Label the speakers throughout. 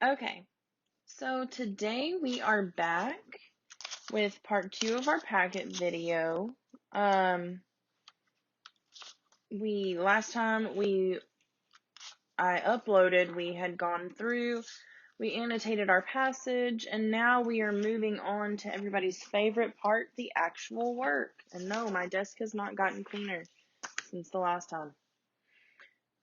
Speaker 1: Okay, so today we are back with part 2 of our packet video. Last time I uploaded, we had gone through, we annotated our passage, and now we are moving on to everybody's favorite part, the actual work. And no, my desk has not gotten cleaner since the last time.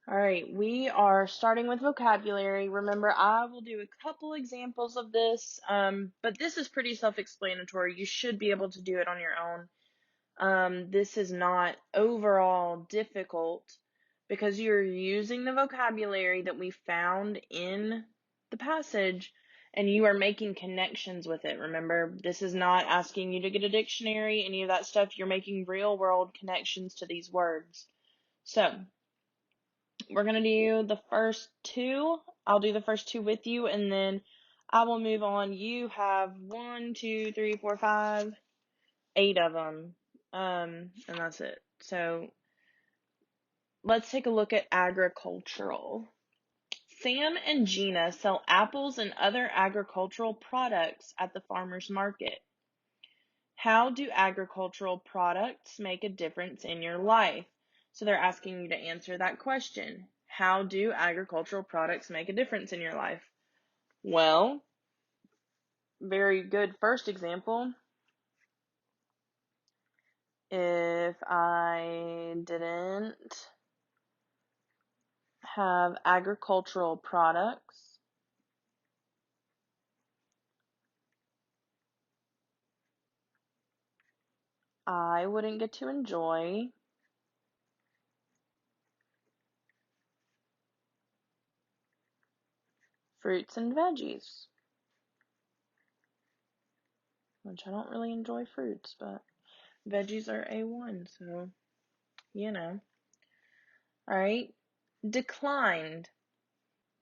Speaker 1: All right, we are starting with vocabulary. Remember, I will do a couple examples of this, but this is pretty self-explanatory. You should be able to do it on your own. This is not overall difficult because you're using the vocabulary that we found in the passage and you are making connections with it. Remember, this is not asking you to get a dictionary, any of that stuff. You're making real-world connections to these words. So, we're going to do the first two. I'll do the first two with you, and then I will move on. You have 1, 2, 3, 4, 5, 8 of them, and that's it. So let's take a look at agricultural. Sam and Gina sell apples and other agricultural products at the farmer's market. How do agricultural products make a difference in your life? So they're asking you to answer that question. How do agricultural products make a difference in your life? Well, very good first example. If I didn't have agricultural products, I wouldn't get to enjoy fruits and veggies, which I don't really enjoy fruits, but veggies are A1, so, you know. All right. Declined.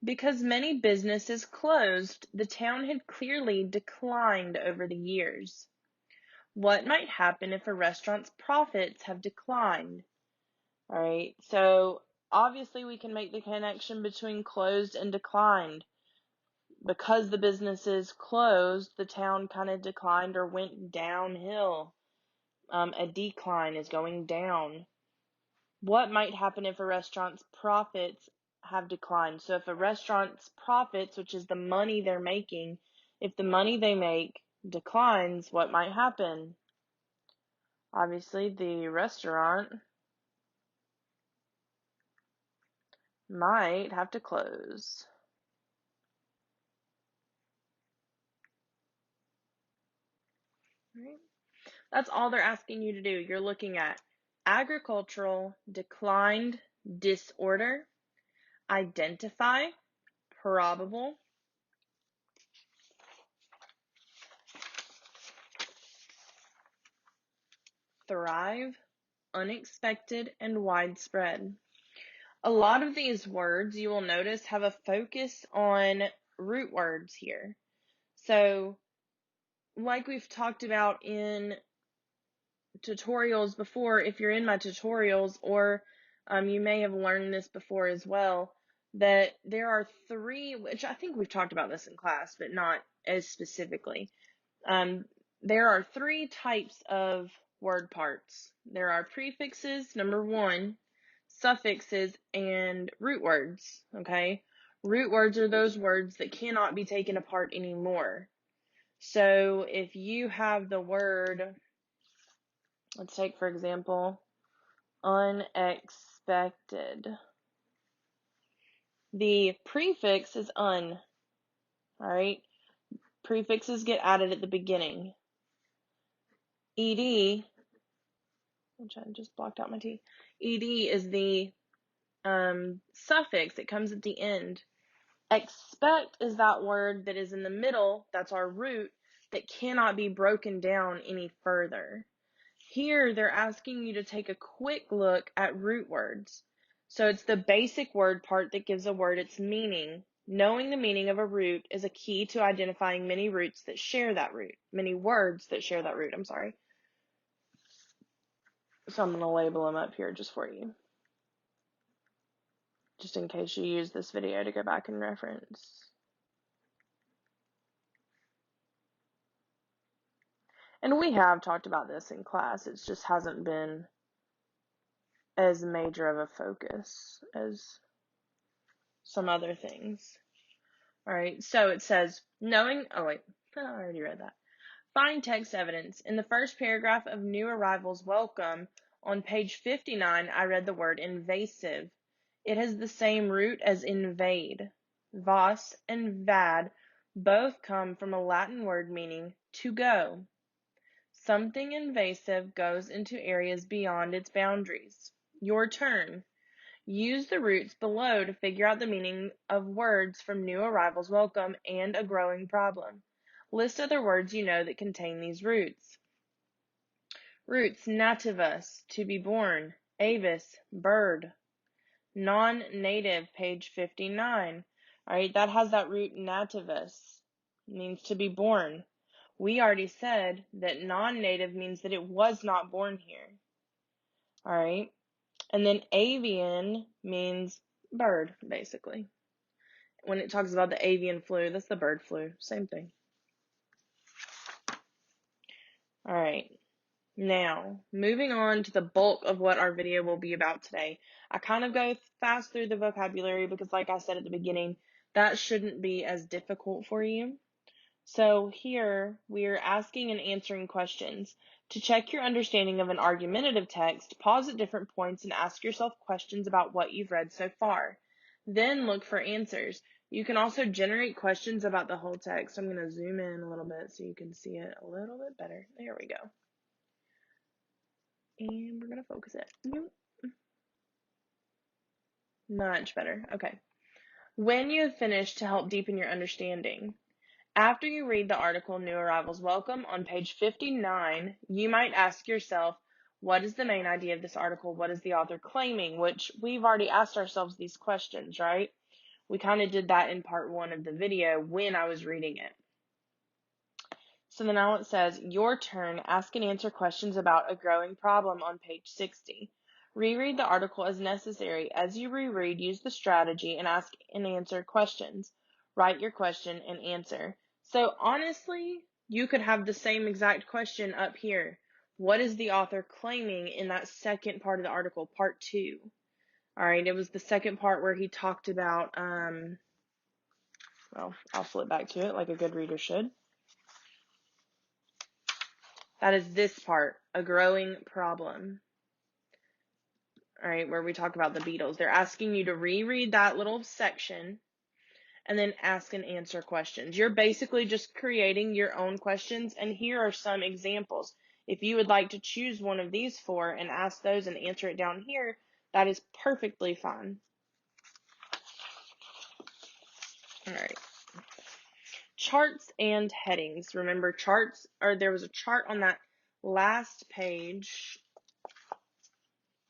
Speaker 1: Because many businesses closed, the town had clearly declined over the years. What might happen if a restaurant's profits have declined? All right, so obviously we can make the connection between closed and declined. Because the businesses closed, the town kind of declined or went downhill. A decline is going down. What might happen if a restaurant's profits have declined? So if a restaurant's profits, which is the money they're making, if the money they make declines, what might happen? Obviously, the restaurant might have to close. Right? That's all they're asking you to do. You're looking at agricultural, declined, disorder, identify, probable, thrive, unexpected, and widespread. A lot of these words, you will notice, have a focus on root words here. So, like we've talked about in tutorials before, if you're in my tutorials, or you may have learned this before as well, that there are 3, which I think we've talked about this in class, but not as specifically. There are 3 types of word parts. There are prefixes, number 1, suffixes, and root words, okay? Root words are those words that cannot be taken apart anymore. So if you have the word, let's take for example, unexpected. The prefix is un, alright? Prefixes get added at the beginning. Ed, which I just blocked out my T. Ed is the suffix. It comes at the end. Expect is that word that is in the middle. That's our root that cannot be broken down any further. Here, they're asking you to take a quick look at root words. So it's the basic word part that gives a word its meaning. Knowing the meaning of a root is a key to identifying many roots that share that root. Many words that share that root, I'm sorry. So I'm going to label them up here just for you. Just in case you use this video to go back and reference. And we have talked about this in class. It just hasn't been as major of a focus as some other things. All right, so it says, I already read that. Find text evidence. In the first paragraph of New Arrivals Welcome, on page 59, I read the word invasive. It has the same root as invade. Vas and vad both come from a Latin word meaning to go. Something invasive goes into areas beyond its boundaries. Your turn. Use the roots below to figure out the meaning of words from New Arrivals Welcome and A Growing Problem. List other words you know that contain these roots. Roots: nativus, to be born; avis, bird. Non-native, page 59. All right, that has that root nativus, means to be born. We already said that non-native means that it was not born here. All right. And then avian means bird, basically. When it talks about the avian flu, that's the bird flu. Same thing. All right. Now, moving on to the bulk of what our video will be about today. I kind of go fast through the vocabulary because, like I said at the beginning, that shouldn't be as difficult for you. So here, we're asking and answering questions. To check your understanding of an argumentative text, pause at different points and ask yourself questions about what you've read so far. Then look for answers. You can also generate questions about the whole text. I'm going to zoom in a little bit so you can see it a little bit better. There we go. And we're going to focus it. Much better. Okay. When you have finished, to help deepen your understanding. After you read the article New Arrivals Welcome on page 59, you might ask yourself, what is the main idea of this article? What is the author claiming? Which we've already asked ourselves these questions, right? We kind of did that in part 1 of the video when I was reading it. So then now it says, your turn, ask and answer questions about A Growing Problem on page 60. Reread the article as necessary. As you reread, use the strategy and ask and answer questions. Write your question and answer. So honestly, you could have the same exact question up here. What is the author claiming in that second part of the article, part 2? All right, it was the second part where he talked about, well, I'll flip back to it like a good reader should. That is this part, A Growing Problem. All right, where we talk about the beetles. They're asking you to reread that little section and then ask and answer questions. You're basically just creating your own questions, and here are some examples. If you would like to choose one of these 4 and ask those and answer it down here, that is perfectly fine. All right. Charts and headings. Remember, charts, or there was a chart on that last page,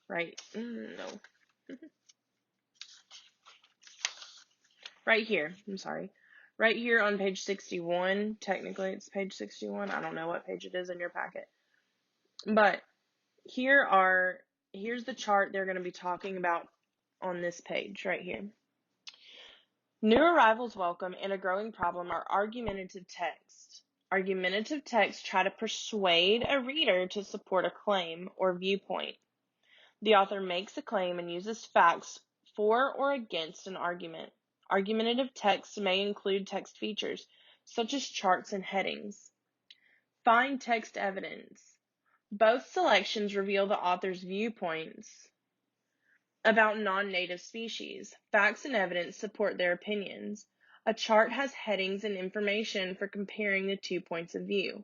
Speaker 1: right? No. Right here, I'm sorry. Right here on page 61, technically it's page 61. I don't know what page it is in your packet. But here's the chart they're going to be talking about on this page right here. New Arrivals Welcome and A Growing Problem are argumentative texts. Argumentative texts try to persuade a reader to support a claim or viewpoint. The author makes a claim and uses facts for or against an argument. Argumentative texts may include text features, such as charts and headings. Find text evidence. Both selections reveal the author's viewpoints about non-native species. Facts and evidence support their opinions. A chart has headings and information for comparing the 2 points of view.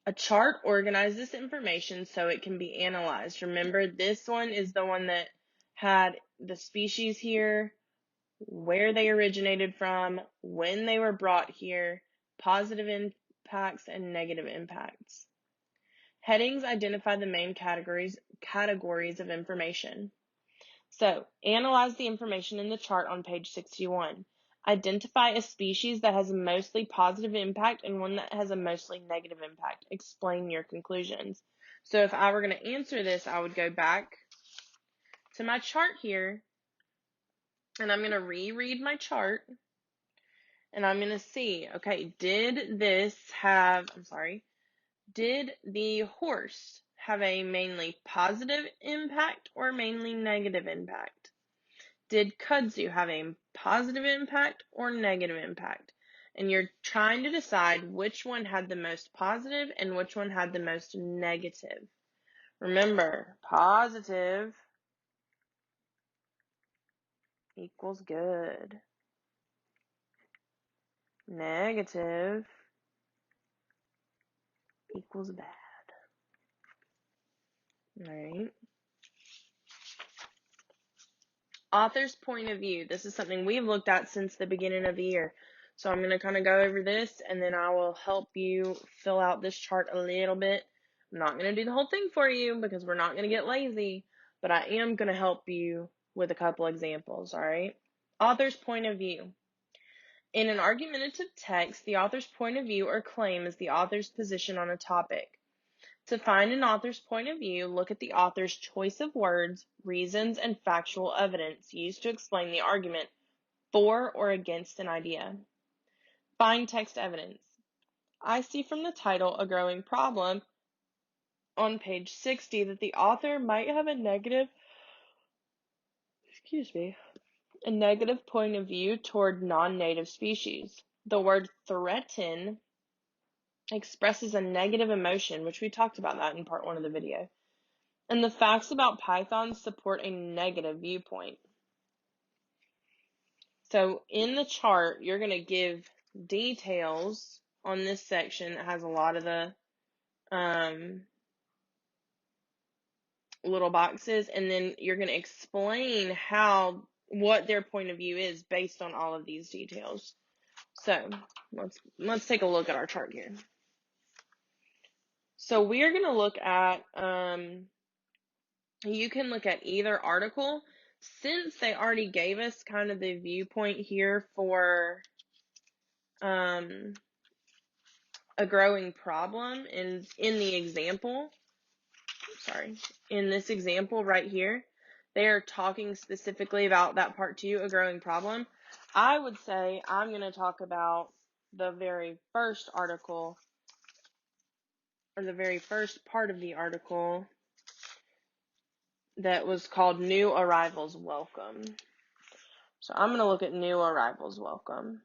Speaker 1: A chart organizes information so it can be analyzed. Remember, this one is the one that had the species here, where they originated from, when they were brought here, positive impacts and negative impacts. Headings identify the main categories of information. So, analyze the information in the chart on page 61. Identify a species that has a mostly positive impact and one that has a mostly negative impact. Explain your conclusions. So if I were going to answer this, I would go back to my chart here, and I'm going to reread my chart, And I'm going to see, okay, did the horse have a mainly positive impact or mainly negative impact? Did kudzu have a positive impact or negative impact? And you're trying to decide which one had the most positive and which one had the most negative. Remember, positive equals good. Negative equals bad. All right. Author's point of view. This is something we've looked at since the beginning of the year. So I'm going to kind of go over this, and then I will help you fill out this chart a little bit. I'm not going to do the whole thing for you because we're not going to get lazy, but I am going to help you with a couple examples, all right? Author's point of view. In an argumentative text, the author's point of view or claim is the author's position on a topic. To find an author's point of view, look at the author's choice of words, reasons, and factual evidence used to explain the argument for or against an idea. Find text evidence. I see from the title, A Growing Problem, on page 60 that the author might have a negative point of view toward non-native species. The word threaten expresses a negative emotion, which we talked about that in part 1 of the video. And the facts about pythons support a negative viewpoint. So in the chart, you're going to give details on this section that has a lot of the little boxes, and then you're going to explain what their point of view is based on all of these details. So let's take a look at our chart here. So we are going to look at, you can look at either article. Since they already gave us kind of the viewpoint here for a growing problem in the example, in this example right here, they are talking specifically about that part 2, a growing problem. I would say I'm going to talk about the very first article, or the very first part of the article that was called New Arrivals Welcome. So I'm going to look at New Arrivals Welcome.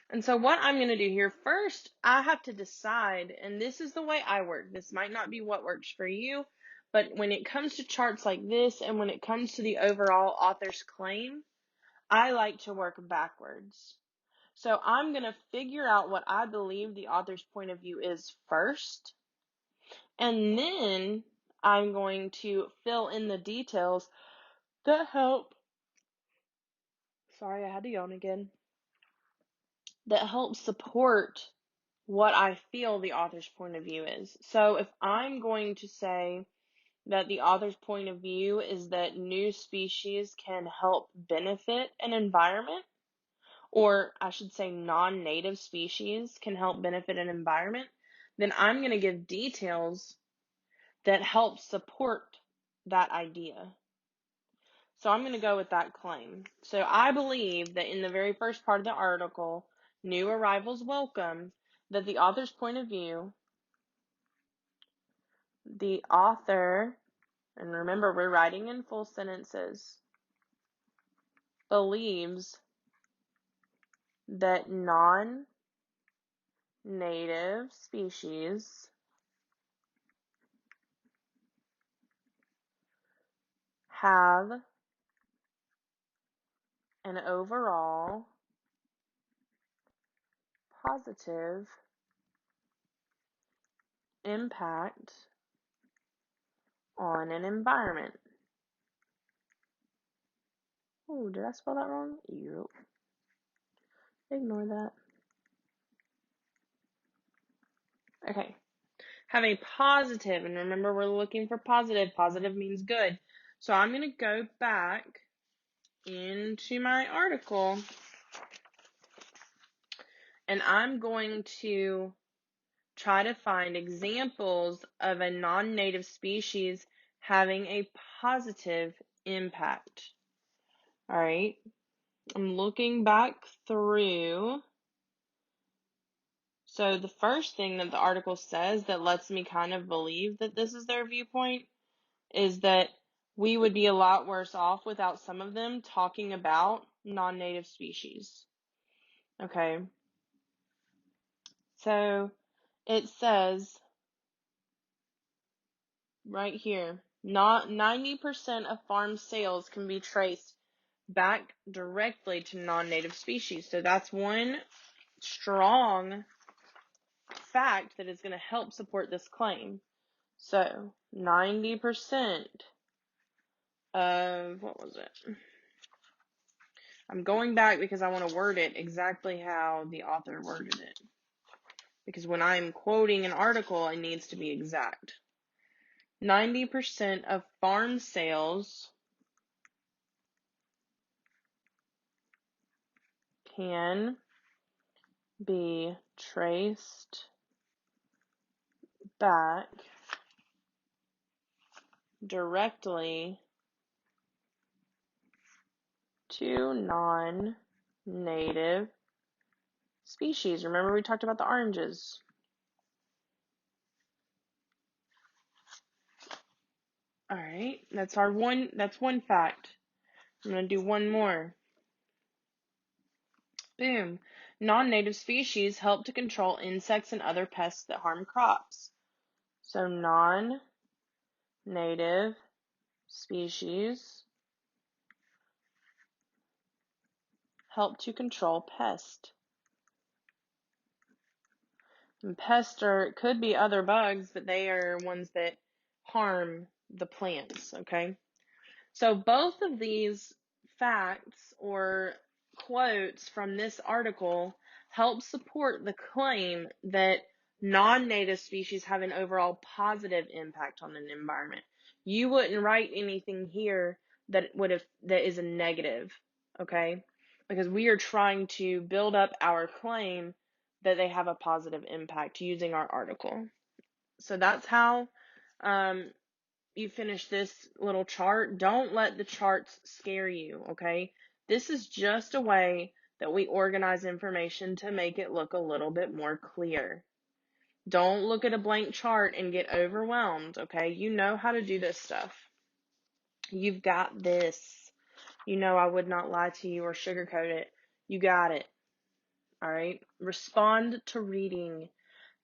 Speaker 1: And so what I'm going to do here, first, I have to decide, and this is the way I work. This might not be what works for you, but when it comes to charts like this, and when it comes to the overall author's claim, I like to work backwards. So I'm going to figure out what I believe the author's point of view is first, and then I'm going to fill in the details that help. Sorry, I had to yawn again. That help support what I feel the author's point of view is. So if I'm going to say that the author's point of view is that new species can help benefit an environment, or I should say non-native species can help benefit an environment, then I'm going to give details that help support that idea. So I'm going to go with that claim. So I believe that in the very first part of the article, New Arrivals Welcome, that the author's point of view, the author, and remember we're writing in full sentences, believes that non-native species have an overall positive impact on an environment. Oh, did I spell that wrong? Yep. Ignore that. Okay. Have a positive, and remember we're looking for positive. Positive means good. So I'm going to go back into my article, and I'm going to try to find examples of a non-native species having a positive impact. All right. I'm looking back through. So the first thing that the article says that lets me kind of believe that this is their viewpoint is that we would be a lot worse off without some of them talking about non-native species. Okay. So it says right here, not 90% of farm sales can be traced back directly to non-native species. So that's one strong fact that is going to help support this claim. So 90% of, what was it? I'm going back because I want to word it exactly how the author worded it. Because when I'm quoting an article, it needs to be exact. 90% of farm sales can be traced back directly to non-native species. Remember we talked about the oranges. All right, that's one fact. I'm going to do one more. Boom. Non-native species help to control insects and other pests that harm crops. So non-native species help to control pests. And pests could be other bugs, but they are ones that harm the plants, okay? So both of these facts or quotes from this article help support the claim that non-native species have an overall positive impact on an environment. You wouldn't write anything here that is a negative, okay? Because we are trying to build up our claim that they have a positive impact using our article. So that's how you finish this little chart. Don't let the charts scare you, okay? This is just a way that we organize information to make it look a little bit more clear. Don't look at a blank chart and get overwhelmed, okay? You know how to do this stuff. You've got this. You know I would not lie to you or sugarcoat it. You got it. All right? Respond to reading.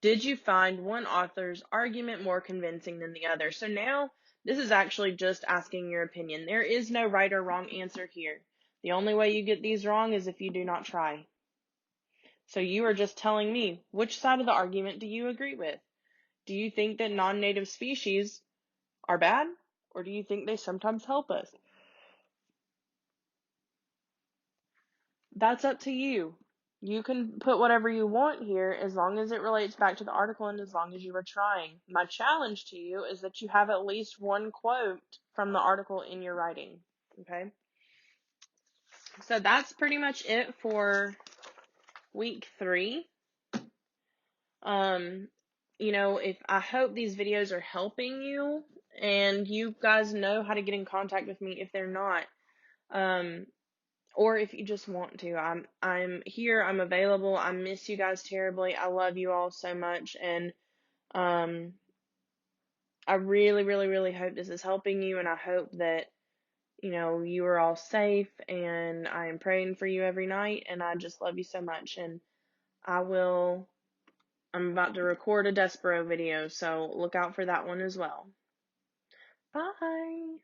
Speaker 1: Did you find one author's argument more convincing than the other? So now this is actually just asking your opinion. There is no right or wrong answer here. The only way you get these wrong is if you do not try. So you are just telling me, which side of the argument do you agree with? Do you think that non-native species are bad, or do you think they sometimes help us? That's up to you. You can put whatever you want here as long as it relates back to the article and as long as you are trying. My challenge to you is that you have at least one quote from the article in your writing. Okay? So that's pretty much it for week 3. I hope these videos are helping you and you guys know how to get in contact with me if they're not. Or if you just want to. I'm here, I'm available. I miss you guys terribly. I love you all so much, and I really, really, really hope this is helping you, and I hope that you are all safe, and I am praying for you every night, and I just love you so much. And I'm about to record a Despero video, so look out for that one as well. Bye.